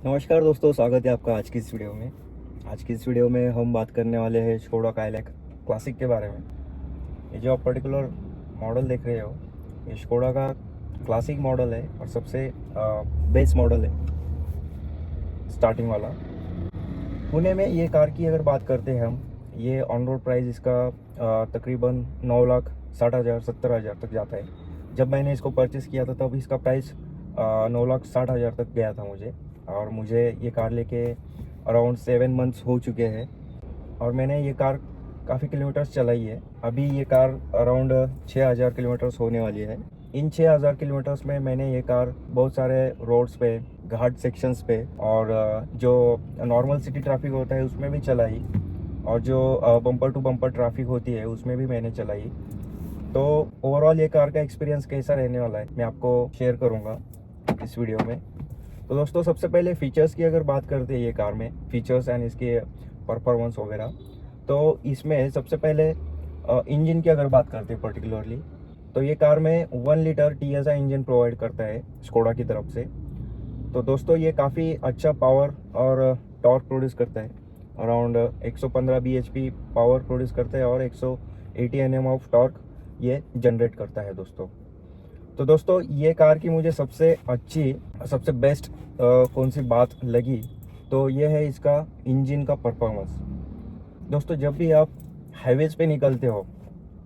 नमस्कार दोस्तों, स्वागत है आपका आज की इस वीडियो में। आज की इस वीडियो में हम बात करने वाले हैं स्कोडा काइलैक क्लासिक के बारे में। ये जो आप पर्टिकुलर मॉडल देख रहे हो, ये स्कोडा का क्लासिक मॉडल है और सबसे बेस मॉडल है, स्टार्टिंग वाला। पुणे में ये कार की अगर बात करते हैं हम, ये ऑन रोड प्राइस इसका तकरीबन 9,60,000 70,000 तक जाता है। जब मैंने इसको परचेज़ किया था तब इसका प्राइस 9,60,000 तक गया था मुझे, और मुझे ये कार लेके अराउंड 7 मंथ्स हो चुके हैं और मैंने ये कार काफ़ी किलोमीटर्स चलाई है। अभी ये कार अराउंड 6,000 किलोमीटर्स होने वाली है। इन 6,000 किलोमीटर्स में मैंने ये कार बहुत सारे रोड्स पे, घाट सेक्शंस पे और जो नॉर्मल सिटी ट्रैफिक होता है उसमें भी चलाई, और जो बम्पर टू बम्पर ट्रैफिक होती है उसमें भी मैंने चलाई। तो ओवरऑल ये कार का एक्सपीरियंस कैसा रहने वाला है मैं आपको शेयर करूँगा इस वीडियो में। तो दोस्तों, सबसे पहले फ़ीचर्स की अगर बात करते हैं ये कार में, फ़ीचर्स एंड इसके परफॉर्मेंस वगैरह, तो इसमें सबसे पहले इंजन की अगर बात करते हैं पर्टिकुलरली, तो ये कार में 1 लीटर TSI इंजन प्रोवाइड करता है स्कोडा की तरफ से। तो दोस्तों, ये काफ़ी अच्छा पावर और टॉर्क प्रोड्यूस करता है। अराउंड 115 bhp पावर प्रोड्यूस करता है और 180 Nm ऑफ टॉर्क ये जनरेट करता है दोस्तों। तो दोस्तों, ये कार की मुझे सबसे अच्छी, सबसे बेस्ट कौन सी बात लगी, तो ये है इसका इंजन का परफॉर्मेंस। दोस्तों, जब भी आप हाईवेज पे निकलते हो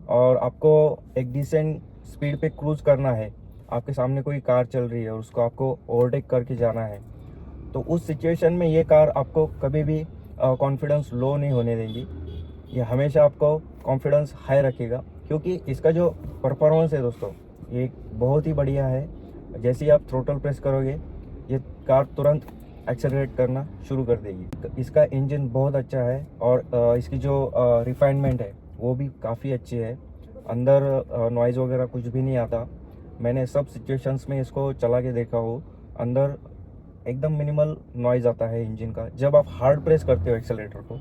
और आपको एक डिसेंट स्पीड पे क्रूज़ करना है, आपके सामने कोई कार चल रही है और उसको आपको ओवरटेक करके जाना है, तो उस सिचुएशन में ये कार आपको कभी भी कॉन्फिडेंस लो नहीं होने देंगी। ये हमेशा आपको कॉन्फिडेंस हाई रखेगा, क्योंकि इसका जो परफॉर्मेंस है दोस्तों, ये बहुत ही बढ़िया है। जैसे ही आप थ्रोटल प्रेस करोगे, ये कार तुरंत एक्सेलरेट करना शुरू कर देगी। तो इसका इंजन बहुत अच्छा है और इसकी जो रिफाइनमेंट है वो भी काफ़ी अच्छी है। अंदर नॉइज़ वगैरह कुछ भी नहीं आता। मैंने सब सिचुएशंस में इसको चला के देखा हो, अंदर एकदम मिनिमल नॉइज़ आता है इंजन का। जब आप हार्ड प्रेस करते हो एक्सेलरेटर को,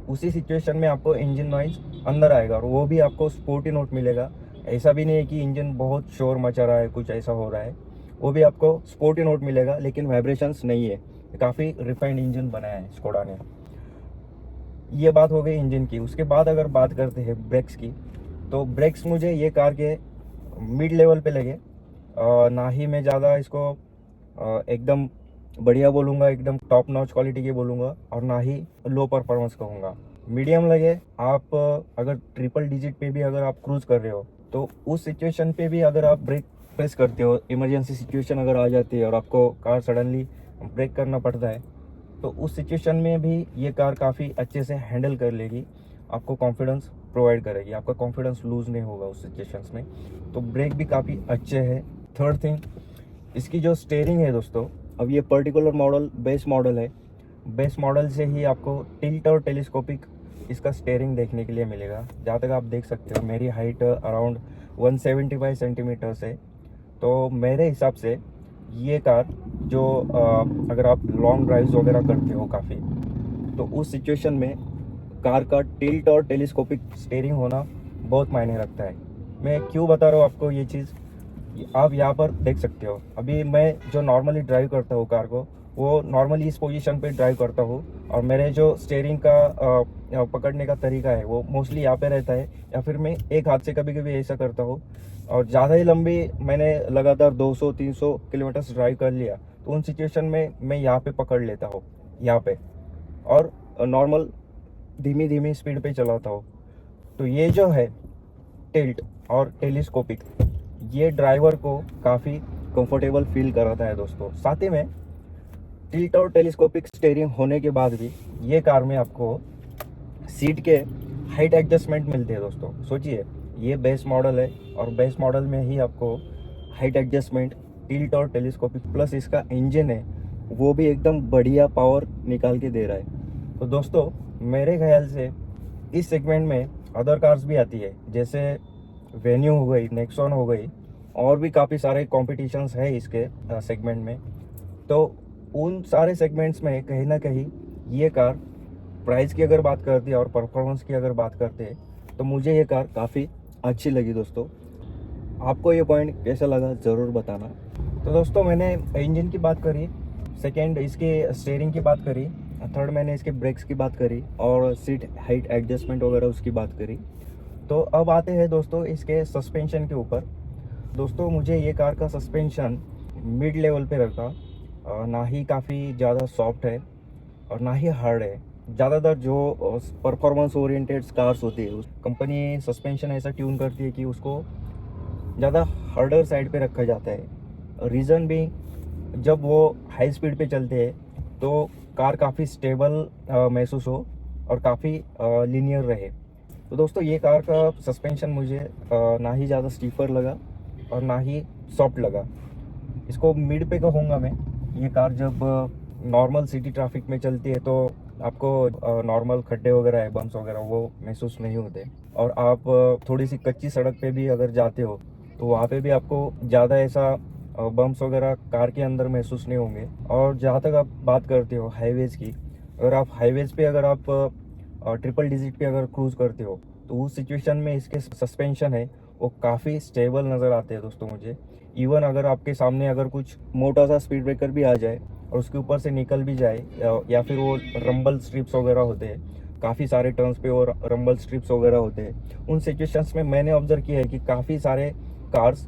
उसी सिचुएशन में आपको इंजन नॉइज़ अंदर आएगा और वो भी आपको स्पोर्टी नोट मिलेगा। ऐसा भी नहीं है कि इंजन बहुत शोर मचा रहा है, कुछ ऐसा हो रहा है, वो भी आपको स्पोर्टी नोट मिलेगा, लेकिन वाइब्रेशंस नहीं है। काफ़ी रिफाइंड इंजन बनाया है स्कोडा ने। ये बात हो गई इंजन की। उसके बाद अगर बात करते हैं ब्रेक्स की, तो ब्रेक्स मुझे ये कार के मिड लेवल पे लगे। ना ही मैं ज़्यादा इसको एकदम बढ़िया बोलूँगा, एकदम टॉप नॉच क्वालिटी के बोलूँगा, और ना ही लो परफॉर्मेंस कहूँगा। मीडियम लगे। आप अगर ट्रिपल डिजिट पे भी अगर आप क्रूज़ कर रहे हो, तो उस सिचुएशन पे भी अगर आप ब्रेक प्रेस करते हो, इमरजेंसी सिचुएशन अगर आ जाती है और आपको कार सडनली ब्रेक करना पड़ता है, तो उस सिचुएशन में भी ये कार काफ़ी अच्छे से हैंडल कर लेगी, आपको कॉन्फिडेंस प्रोवाइड करेगी, आपका कॉन्फिडेंस लूज़ नहीं होगा उस सिचुएशंस में। तो ब्रेक भी काफ़ी अच्छे हैं। थर्ड थिंग, इसकी जो स्टीयरिंग है दोस्तों, अब ये पर्टिकुलर मॉडल बेस मॉडल है। बेस मॉडल से ही आपको टिल्ट और टेलीस्कोपिक इसका स्टीयरिंग देखने के लिए मिलेगा। जहाँ तक आप देख सकते हो, मेरी हाइट अराउंड 175 सेंटीमीटर्स है। तो मेरे हिसाब से ये कार जो अगर आप लॉन्ग ड्राइव्स वगैरह करते हो काफ़ी, तो उस सिचुएशन में कार का टिल्ट और टेलीस्कोपिक स्टीयरिंग होना बहुत मायने रखता है। मैं क्यों बता रहा हूँ आपको ये चीज़, आप यहाँ पर देख सकते हो। अभी मैं जो नॉर्मली ड्राइव करता हूँ कार को, वो नॉर्मली इस पोजीशन पे ड्राइव करता हूँ, और मेरे जो स्टीयरिंग का पकड़ने का तरीका है वो मोस्टली यहाँ पे रहता है, या फिर मैं एक हाथ से कभी कभी ऐसा करता हूँ। और ज़्यादा ही लंबी मैंने लगातार 200-300 किलोमीटर्स ड्राइव कर लिया, तो उन सिचुएशन में मैं यहाँ पे पकड़ लेता हूँ, यहाँ पे, और नॉर्मल धीमी धीमी स्पीड पे चलाता हूँ। तो ये जो है टिल्ट और टेलीस्कोपिक, ये ड्राइवर को काफ़ी कंफर्टेबल फील कराता है दोस्तों। साथ ही में टिल्ट और टेलीस्कोपिक स्टीयरिंग होने के बाद भी ये कार में आपको सीट के हाइट एडजस्टमेंट मिलते हैं दोस्तों। सोचिए, ये बेस मॉडल है और बेस मॉडल में ही आपको हाइट एडजस्टमेंट, टिल्ट और टेलीस्कोपिक, प्लस इसका इंजन है वो भी एकदम बढ़िया पावर निकाल के दे रहा है। तो दोस्तों, मेरे ख्याल से इस सेगमेंट में अदर कार्स भी आती है, जैसे वेन्यू हो गई, नेक्सॉन हो गई, और भी काफ़ी सारे कॉम्पिटिशन्स है इसके सेगमेंट में। तो उन सारे सेगमेंट्स में कहीं ना कहीं ये कार, प्राइस की अगर बात करते हैं और परफॉर्मेंस की अगर बात करते हैं, तो मुझे ये कार काफ़ी अच्छी लगी दोस्तों। आपको ये पॉइंट कैसा लगा ज़रूर बताना। तो दोस्तों, मैंने इंजन की बात करी, सेकेंड इसके स्टीयरिंग की बात करी, थर्ड मैंने इसके ब्रेक्स की बात करी और सीट हाइट एडजस्टमेंट वगैरह उसकी बात करी। तो अब आते हैं दोस्तों इसके सस्पेंशन के ऊपर। दोस्तों मुझे ये कार का सस्पेंशन मिड लेवल पे रखा, ना ही काफ़ी ज़्यादा सॉफ्ट है और ना ही हार्ड है। ज़्यादातर जो परफॉर्मेंस ओरिएंटेड कार्स होती है उस कंपनी सस्पेंशन ऐसा ट्यून करती है कि उसको ज़्यादा हार्डर साइड पे रखा जाता है। रीज़न भी, जब वो हाई स्पीड पे चलते हैं तो कार काफ़ी स्टेबल महसूस हो और काफ़ी लीनियर रहे। तो दोस्तों ये कार का सस्पेंशन मुझे ना ही ज़्यादा स्टीफर लगा और ना ही सॉफ्ट लगा। इसको मिड पे कहूँगा मैं। ये कार जब नॉर्मल सिटी ट्रैफिक में चलती है तो आपको नॉर्मल खड्डे वगैरह है, बम्प्स वगैरह वो महसूस नहीं होते। और आप थोड़ी सी कच्ची सड़क पे भी अगर जाते हो तो वहाँ पे भी आपको ज़्यादा ऐसा बम्प्स वगैरह कार के अंदर महसूस नहीं होंगे। और जहाँ तक आप बात करते हो हाईवेज़ की, अगर आप हाईवेज़ पे अगर आप ट्रिपल डिजिट पे अगर क्रूज़ करते हो तो उस सिचुएशन में इसके सस्पेंशन है वो काफ़ी स्टेबल नज़र आते हैं दोस्तों मुझे। इवन अगर आपके सामने अगर कुछ मोटा सा स्पीड ब्रेकर भी आ जाए और उसके ऊपर से निकल भी जाए, या फिर वो रंबल स्ट्रिप्स वगैरह होते हैं, काफ़ी सारे टर्न्स पे और रंबल स्ट्रिप्स वगैरह होते हैं, उन सिचुएशंस में मैंने ऑब्जर्व किया है कि काफ़ी सारे कार्स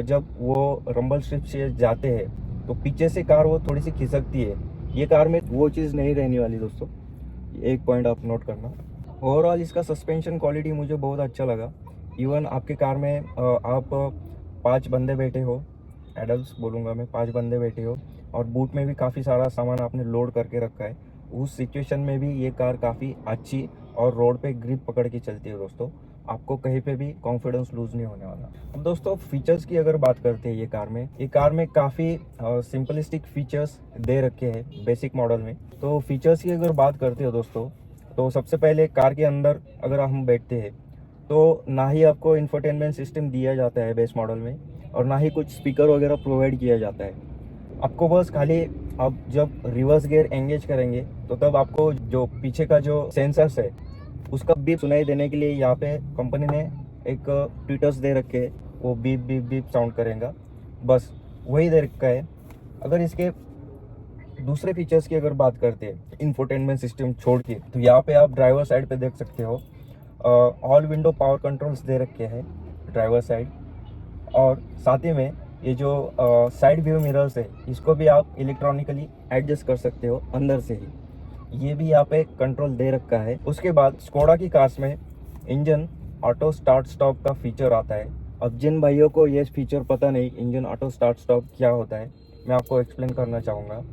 जब वो रंबल स्ट्रिप से जाते हैं तो पीछे से कार वो थोड़ी सी खिसकती है। ये कार में वो चीज़ नहीं रहने वाली दोस्तों, एक पॉइंट आप नोट करना। ओवरऑल इसका सस्पेंशन क्वालिटी मुझे बहुत अच्छा लगा। इवन आपके कार में आप 5 बंदे बैठे हो, एडल्ट्स बोलूँगा मैं, 5 बंदे बैठे हो और बूट में भी काफ़ी सारा सामान आपने लोड करके रखा है, उस सिचुएशन में भी ये कार काफ़ी अच्छी और रोड पे ग्रिप पकड़ के चलती है दोस्तों। आपको कहीं पे भी कॉन्फिडेंस लूज़ नहीं होने वाला। अब दोस्तों फीचर्स की अगर बात करते हैं ये कार में काफ़ी सिंपलिस्टिक फीचर्स दे रखे हैं बेसिक मॉडल में। तो फीचर्स की अगर बात करते हो दोस्तों, तो सबसे पहले कार के अंदर अगर हम बैठते हैं तो ना ही आपको इंफोटेनमेंट सिस्टम दिया जाता है बेस मॉडल में और ना ही कुछ स्पीकर वगैरह प्रोवाइड किया जाता है। आपको बस खाली आप जब रिवर्स गियर एंगेज करेंगे तो तब आपको जो पीछे का जो सेंसर्स है उसका बीप सुनाई देने के लिए यहाँ पे कंपनी ने एक ट्विटर्स दे रखे हैं, वो बीप बीप बीप साउंड करेगा, बस वही दे रखा है। अगर इसके दूसरे फीचर्स की अगर बात करते हैं इंफोटेनमेंट सिस्टम छोड़ के, तो यहाँ पे आप ड्राइवर साइड पे देख सकते हो ऑल विंडो पावर कंट्रोल्स दे रखे हैं ड्राइवर साइड। और साथ ही में ये जो साइड व्यू मिरर्स है इसको भी आप इलेक्ट्रॉनिकली एडजस्ट कर सकते हो अंदर से ही, ये भी यहाँ पे कंट्रोल दे रखा है। उसके बाद स्कोडा की कार्स में इंजन ऑटो स्टार्ट स्टॉप का फीचर आता है। अब जिन भाइयों को ये फीचर पता नहीं इंजन ऑटो स्टार्ट स्टॉप क्या होता है, मैं आपको एक्सप्लेन करना चाहूँगा।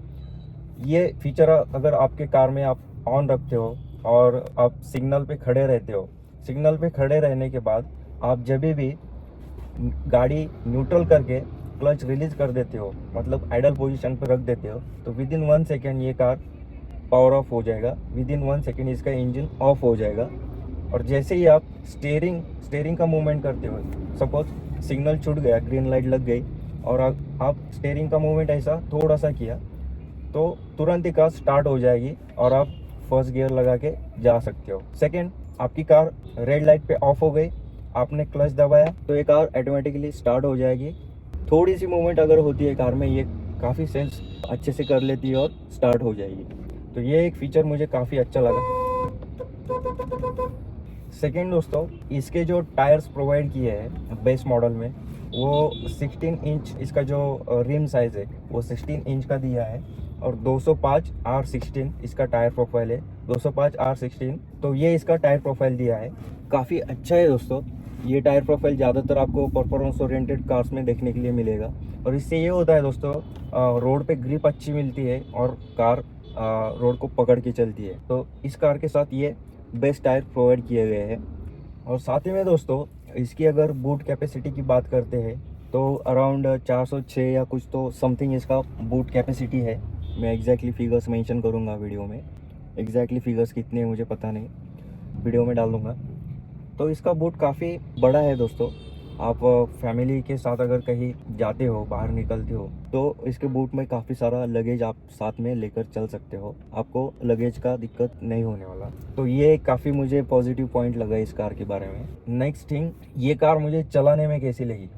ये फीचर अगर आपके कार में आप ऑन रखते हो और आप सिग्नल पे खड़े रहते हो, सिग्नल पे खड़े रहने के बाद आप जब भी गाड़ी न्यूट्रल करके क्लच रिलीज कर देते हो, मतलब आइडल पोजीशन पर रख देते हो, तो विद इन 1 सेकेंड ये कार पावर ऑफ हो जाएगा, विद इन 1 सेकेंड इसका इंजन ऑफ हो जाएगा। और जैसे ही आप स्टेयरिंग का मूवमेंट करते हो, सपोज सिग्नल छूट गया, ग्रीन लाइट लग गई और आप स्टेयरिंग का मूवमेंट ऐसा थोड़ा सा किया तो तुरंत ही कार स्टार्ट हो जाएगी और आप फर्स्ट गियर लगा के जा सकते हो। सेकेंड, आपकी कार रेड लाइट पे ऑफ हो गई, आपने क्लच दबाया तो ये कार ऑटोमेटिकली स्टार्ट हो जाएगी। थोड़ी सी मूवमेंट अगर होती है कार में, ये काफ़ी सेंस अच्छे से कर लेती है और स्टार्ट हो जाएगी। तो ये एक फीचर मुझे काफ़ी अच्छा लगा। सेकेंड दोस्तों, इसके जो टायर्स प्रोवाइड किए हैं बेस मॉडल में, वो 16 इंच इसका जो रिम साइज़ है वो 16 इंच का दिया है और 205R16 इसका टायर प्रोफाइल है, 205R16। तो ये इसका टायर प्रोफाइल दिया है, काफ़ी अच्छा है दोस्तों। ये टायर प्रोफाइल ज़्यादातर आपको परफॉर्मेंस ओरिएंटेड कार्स में देखने के लिए मिलेगा और इससे ये होता है दोस्तों, रोड पे ग्रिप अच्छी मिलती है और कार रोड को पकड़ के चलती है। तो इस कार के साथ ये बेस्ट टायर प्रोवाइड किए गए हैं। और साथ ही में दोस्तों इसकी अगर बूट कैपेसिटी की बात करते हैं तो अराउंड 406 या कुछ तो समथिंग इसका बूट कैपेसिटी है। मैं एग्जैक्टली फिगर्स मेंशन करूँगा वीडियो में, एग्जैक्टली फिगर्स कितने हैं मुझे पता नहीं, वीडियो में डाल दूँगा। तो इसका बूट काफ़ी बड़ा है दोस्तों। आप फैमिली के साथ अगर कहीं जाते हो, बाहर निकलते हो, तो इसके बूट में काफ़ी सारा लगेज आप साथ में लेकर चल सकते हो, आपको लगेज का दिक्कत नहीं होने वाला। तो ये काफ़ी मुझे पॉजिटिव पॉइंट लगा इस कार के बारे में। नेक्स्ट थिंग, ये कार मुझे चलाने में कैसी लगी।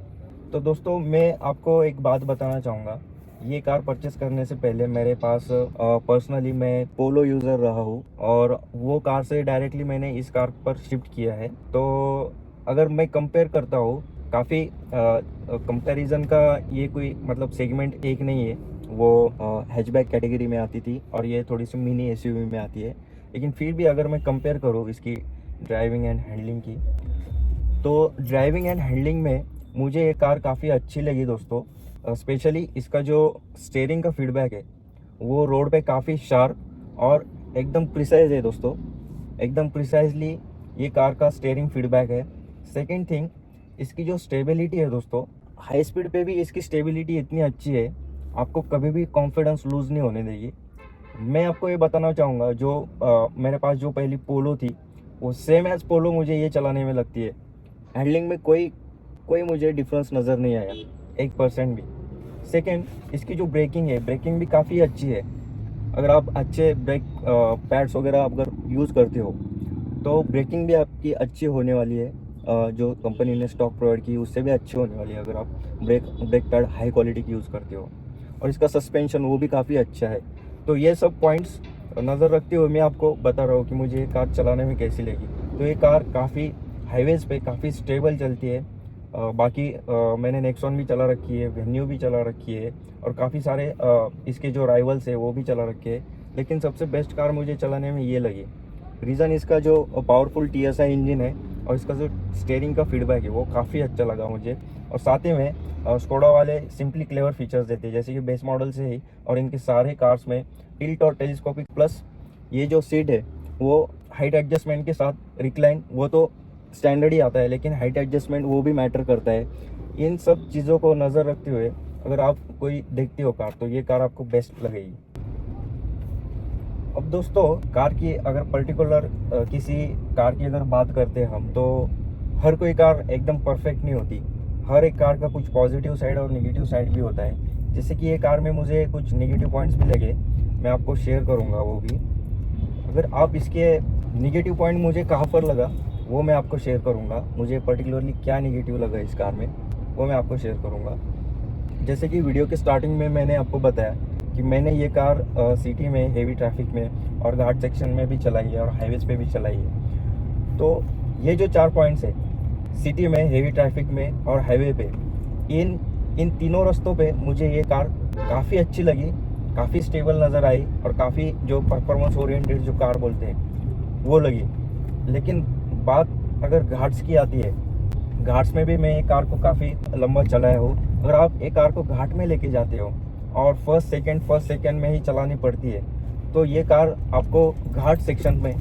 तो दोस्तों मैं आपको एक बात बताना चाहूँगा, ये कार परचेस करने से पहले मेरे पास पर्सनली मैं पोलो यूज़र रहा हूँ और वो कार से डायरेक्टली मैंने इस कार पर शिफ्ट किया है। तो अगर मैं कंपेयर करता हूँ, काफ़ी कंपैरिजन का ये कोई मतलब सेगमेंट एक नहीं है। वो हैचबैक कैटेगरी में आती थी और ये थोड़ी सी मिनी एसयूवी में आती है। लेकिन फिर भी अगर मैं कंपेयर करूँ इसकी ड्राइविंग एंड हैंडलिंग की, तो ड्राइविंग एंड हैंडलिंग में मुझे ये कार काफ़ी अच्छी लगी दोस्तों। स्पेशली इसका जो स्टीयरिंग का फीडबैक है वो रोड पे काफ़ी शार्प और एकदम प्रिसाइज है दोस्तों। एकदम प्रिसाइजली ये कार का स्टीयरिंग फीडबैक है। सेकंड थिंग, इसकी जो स्टेबिलिटी है दोस्तों, हाई स्पीड पे भी इसकी स्टेबिलिटी इतनी अच्छी है, आपको कभी भी कॉन्फिडेंस लूज़ नहीं होने देगी। मैं आपको ये बताना चाहूँगा, जो मेरे पास जो पहली पोलो थी वो सेम एज पोलो मुझे ये चलाने में लगती है। हैंडलिंग में कोई कोई मुझे डिफरेंस नज़र नहीं आया 1% भी। सेकंड, इसकी जो ब्रेकिंग है, ब्रेकिंग भी काफ़ी अच्छी है। अगर आप अच्छे ब्रेक पैड्स वगैरह अगर यूज़ करते हो तो ब्रेकिंग भी आपकी अच्छी होने वाली है। जो कंपनी ने स्टॉक प्रोवाइड की उससे भी अच्छी होने वाली है अगर आप brake brake pad high quality की यूज़ करते हो। और इसका सस्पेंशन वो भी काफ़ी अच्छा है। तो ये सब पॉइंट्स नज़र रखते हुए मैं आपको बता रहा हूँ कि मुझे ये कार चलाने में कैसी लगी। तो ये कार काफ़ी हाईवेज़ पे काफ़ी स्टेबल चलती है। बाकी मैंने नेक्सॉन भी चला रखी है, वेन्यू भी चला रखी है और काफ़ी सारे इसके जो राइवल्स है वो भी चला रखे है। लेकिन सबसे बेस्ट कार मुझे चलाने में ये लगी। रीज़न इसका जो पावरफुल TSI इंजन है और इसका जो स्टीयरिंग का फीडबैक है वो काफ़ी अच्छा लगा मुझे। और साथ ही में स्कोडा वाले सिंपली क्लेवर फीचर्स देते हैं, जैसे कि बेस मॉडल से ही और इनके सारे कार्स में टिल्ट और टेलीस्कोपिक, प्लस ये जो सीट है वो हाइट एडजस्टमेंट के साथ रिक्लाइन, वो तो स्टैंडर्ड ही आता है, लेकिन हाइट एडजस्टमेंट वो भी मैटर करता है। इन सब चीज़ों को नज़र रखते हुए अगर आप कोई देखते हो कार, तो ये कार आपको बेस्ट लगेगी। अब दोस्तों, कार की अगर पर्टिकुलर किसी कार की अगर बात करते हैं हम, तो हर कोई कार एकदम परफेक्ट नहीं होती। हर एक कार का कुछ पॉजिटिव साइड और नेगेटिव साइड भी होता है। जैसे कि ये कार में मुझे कुछ नेगेटिव पॉइंट्स भी लगे, मैं आपको शेयर करूंगा वो भी। अगर आप इसके नेगेटिव पॉइंट मुझे कहाँ पर लगा वो मैं आपको शेयर करूंगा। मुझे पर्टिकुलरली क्या नेगेटिव लगा इस कार में वो मैं आपको शेयर करूंगा। जैसे कि वीडियो के स्टार्टिंग में मैंने आपको बताया कि मैंने ये कार सिटी में हेवी ट्रैफिक में और घाट सेक्शन में भी चलाई है और हाईवेज पे भी चलाई है। तो ये जो 4 पॉइंट्स है, सिटी में, हेवी ट्रैफिक में और हाईवे पे, इन तीनों रास्तों पे मुझे ये कार काफ़ी अच्छी लगी, काफ़ी स्टेबल नज़र आई और काफ़ी जो परफॉर्मेंस ओरिएंटेड जो कार बोलते हैं वो लगी। लेकिन बात अगर घाट्स की आती है, घाट्स में भी मैं एक कार को काफ़ी लंबा चलाया हूँ। अगर आप एक कार को घाट में लेके जाते हो और फर्स्ट सेकंड में ही चलानी पड़ती है, तो ये कार आपको घाट सेक्शन में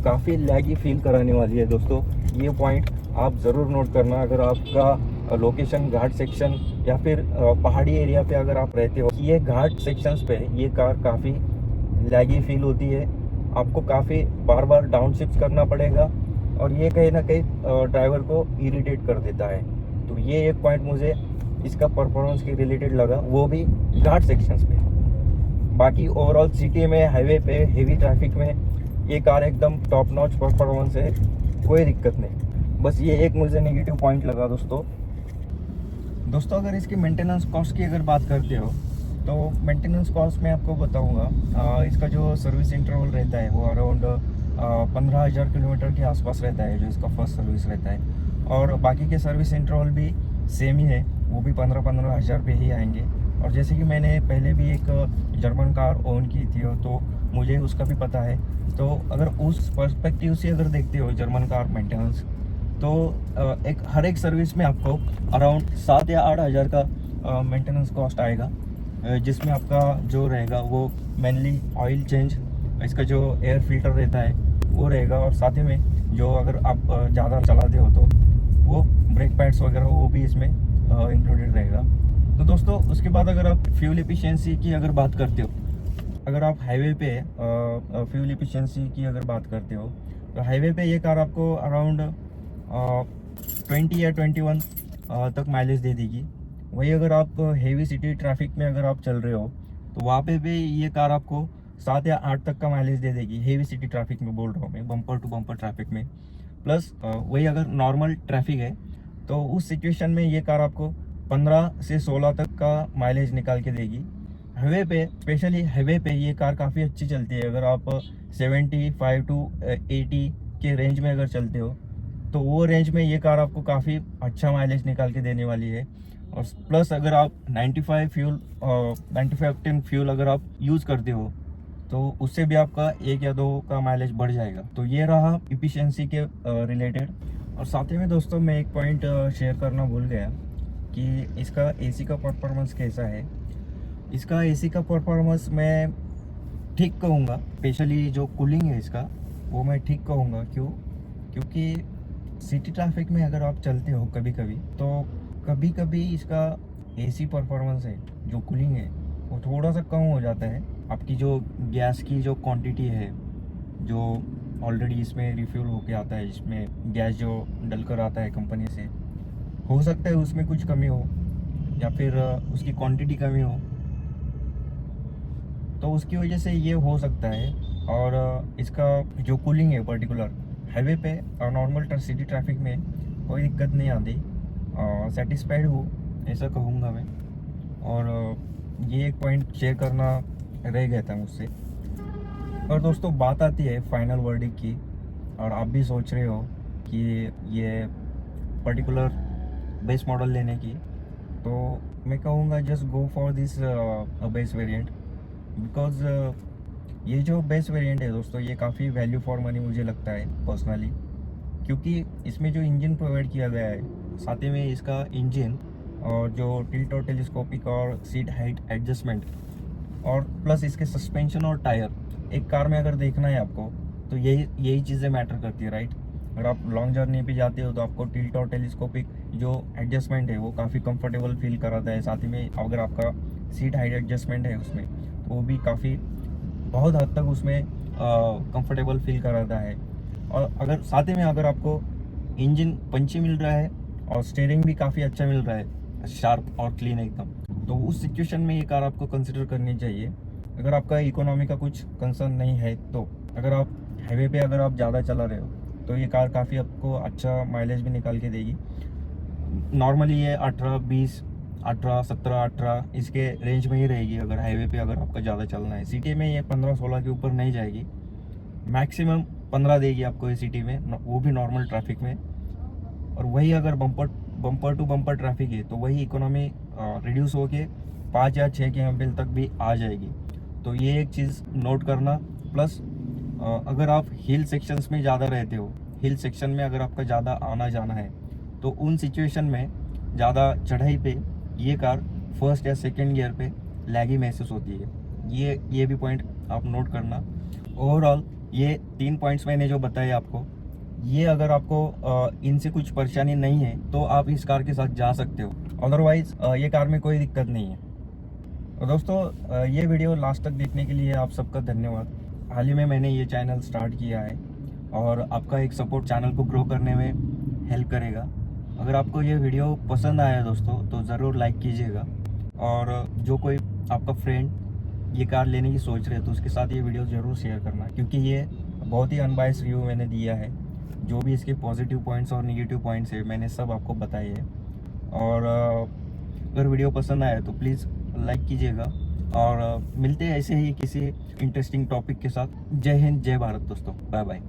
काफ़ी लैगी फील कराने वाली है दोस्तों। ये पॉइंट आप ज़रूर नोट करना। अगर आपका लोकेशन घाट सेक्शन या फिर पहाड़ी एरिया पे अगर आप रहते हो, ये घाट सेक्शंस पे ये कार काफ़ी लैगी फील होती है। आपको काफ़ी बार बार डाउन शिफ्ट करना पड़ेगा और ये कहीं ना कहीं ड्राइवर को इरिटेट कर देता है। तो ये एक पॉइंट मुझे इसका परफॉर्मेंस के रिलेटेड लगा, वो भी घाट सेक्शंस पे। बाकी ओवरऑल सिटी में, हाईवे पे, हेवी ट्रैफिक में ये कार एकदम टॉप नॉच परफॉर्मेंस है, कोई दिक्कत नहीं। बस ये एक मुझे नेगेटिव पॉइंट लगा दोस्तों। अगर इसकी मेंटेनेंस कॉस्ट की अगर बात करते हो, तो मेंटेनेंस कॉस्ट में आपको बताऊंगा, इसका जो सर्विस इंटरवल रहता है वो अराउंड 15,000 किलोमीटर के आसपास रहता है, जो इसका फर्स्ट सर्विस रहता है। और बाकी के सर्विस इंटरवल भी सेम ही है, वो भी 15,000 पे ही आएंगे। और जैसे कि मैंने पहले भी एक जर्मन कार ओन की थी, तो मुझे उसका भी पता है। तो अगर उस पर्सपेक्टिव से अगर देखते हो जर्मन कार मेंटेनेंस, तो हर एक सर्विस में आपको अराउंड 7 या 8 हज़ार का मेंटेनेंस कॉस्ट आएगा, जिसमें आपका जो रहेगा वो मेनली ऑयल चेंज, इसका जो एयर फिल्टर रहता है वो रहेगा, और साथ ही में जो अगर आप ज़्यादा चलाते हो तो वो ब्रेक पैड्स वगैरह वो भी इसमें इंक्लूडेड रहेगा। तो दोस्तों, उसके बाद अगर आप फ्यूल एफिशिएंसी की अगर बात करते हो, अगर आप हाईवे पे फ्यूल एफिशिएंसी की अगर बात करते हो, तो हाईवे पे ये कार आपको अराउंड 20 या 21 तक माइलेज दे देगी। वही अगर आप हेवी सिटी ट्रैफिक में अगर आप चल रहे हो, तो वहाँ पे भी ये कार आपको 7 या 8 तक का माइलेज दे देगी। हेवी सिटी ट्रैफिक में बोल रहा हूँ मैं, बम्पर टू बम्पर ट्रैफिक में। प्लस वही अगर नॉर्मल ट्रैफिक है, तो उस सिचुएशन में ये कार आपको 15 से 16 तक का माइलेज निकाल के देगी। हाईवे पे, स्पेशली हाईवे पे ये कार काफ़ी अच्छी चलती है। अगर आप 75 टू 80 के रेंज में अगर चलते हो तो वो रेंज में ये कार आपको काफ़ी अच्छा माइलेज निकाल के देने वाली है। और प्लस अगर आप 95 ऑक्टेन फ्यूल अगर आप यूज़ करते हो तो उससे भी आपका 1 या 2 का माइलेज बढ़ जाएगा। तो ये रहा इफिशियंसी के रिलेटेड। और साथ ही में दोस्तों मैं एक पॉइंट शेयर करना भूल गया कि इसका एसी का परफॉर्मेंस कैसा है। इसका एसी का परफॉर्मेंस मैं ठीक कहूँगा, स्पेशली जो कूलिंग है इसका वो मैं ठीक कहूँगा। क्योंकि सिटी ट्रैफिक में अगर आप चलते हो कभी कभी तो कभी कभी इसका एसी परफॉर्मेंस है, जो कूलिंग है वो थोड़ा सा कम हो जाता है। आपकी जो गैस की जो क्वांटिटी है, जो ऑलरेडी इसमें रिफ्यूल होके आता है, इसमें गैस जो डल कर आता है कंपनी से, हो सकता है उसमें कुछ कमी हो या फिर उसकी क्वांटिटी कमी हो, तो उसकी वजह से ये हो सकता है। और इसका जो कूलिंग है पर्टिकुलर हाईवे पे और नॉर्मल सिटी ट्रैफिक में कोई दिक्कत नहीं आती, सेटिस्फाइड हूँ ऐसा कहूँगा मैं। और ये एक पॉइंट शेयर करना रह गया था मुझसे। और दोस्तों बात आती है फाइनल वर्डिक्ट की, और आप भी सोच रहे हो कि ये पर्टिकुलर बेस मॉडल लेने की, तो मैं कहूँगा just go for this base variant. Because ये जो बेस वेरिएंट है दोस्तों, ये काफ़ी वैल्यू फॉर मनी मुझे लगता है पर्सनली। क्योंकि इसमें जो इंजन प्रोवाइड किया गया है, साथ ही में इसका इंजन और जो टिल्ट और टेलीस्कोपिक और सीट हाइट एडजस्टमेंट, और प्लस इसके सस्पेंशन और टायर, एक कार में अगर देखना है आपको तो यही चीज़ें मैटर करती है, राइट। अगर आप लॉन्ग जर्नी पे जाते हो तो आपको टिल्ट और टेलीस्कोपिक जो एडजस्टमेंट है वो काफ़ी कंफर्टेबल फील कराता है। साथ ही में अगर आपका सीट हाइट एडजस्टमेंट है उसमें, तो वो भी काफ़ी बहुत हद तक उसमें कंफर्टेबल फील कराता है। और अगर साथ ही में अगर आपको इंजन पंची मिल रहा है और स्टीयरिंग भी काफ़ी अच्छा मिल रहा है, शार्प और क्लीन एकदम, तो उस सिचुएशन में ये कार आपको कंसिडर करनी चाहिए। अगर आपका इकोनॉमी का कुछ कंसर्न नहीं है तो अगर आप हाईवे पे अगर आप ज़्यादा चला रहे हो तो ये कार काफ़ी आपको अच्छा माइलेज भी निकाल के देगी। नॉर्मली ये 18, 20, 18, 17, 18 इसके रेंज में ही रहेगी अगर हाईवे पे अगर आपका ज़्यादा चलना है। सिटी में ये 15, 16 के ऊपर नहीं जाएगी, मैक्सिमम 15 देगी आपको ये सिटी में, वो भी नॉर्मल ट्रैफिक में। और वही अगर बम्पर टू बम्पर ट्रैफिक है तो वही इकोनॉमी रिड्यूस होके 5 या 6 के एमपीएल तक भी आ जाएगी। तो ये एक चीज़ नोट करना। प्लस अगर आप हिल सेक्शंस में ज़्यादा रहते हो, हिल सेक्शन में अगर आपका ज़्यादा आना जाना है, तो उन सिचुएशन में ज़्यादा चढ़ाई पे ये कार फर्स्ट या सेकेंड गियर पे लैगी महसूस होती है। ये भी पॉइंट आप नोट करना। ओवरऑल ये 3 पॉइंट्स मैंने जो बताए आपको, ये अगर आपको इनसे कुछ परेशानी नहीं है तो आप इस कार के साथ जा सकते हो, अदरवाइज ये कार में कोई दिक्कत नहीं है। तो दोस्तों ये वीडियो लास्ट तक देखने के लिए आप सबका धन्यवाद। हाल ही में मैंने ये चैनल स्टार्ट किया है और आपका एक सपोर्ट चैनल को ग्रो करने में हेल्प करेगा। अगर आपको ये वीडियो पसंद आया दोस्तों तो ज़रूर लाइक कीजिएगा, और जो कोई आपका फ्रेंड ये कार लेने की सोच रहे हैं तो उसके साथ ये वीडियो ज़रूर शेयर करना, क्योंकि ये बहुत ही अनबायस्ड रिव्यू मैंने दिया है। जो भी इसके पॉजिटिव पॉइंट्स और नेगेटिव पॉइंट्स है मैंने सब आपको बताए हैं। और अगर वीडियो पसंद आए तो प्लीज़ लाइक कीजिएगा, और मिलते हैं ऐसे ही किसी इंटरेस्टिंग टॉपिक के साथ। जय हिंद, जय भारत दोस्तों, बाय बाय।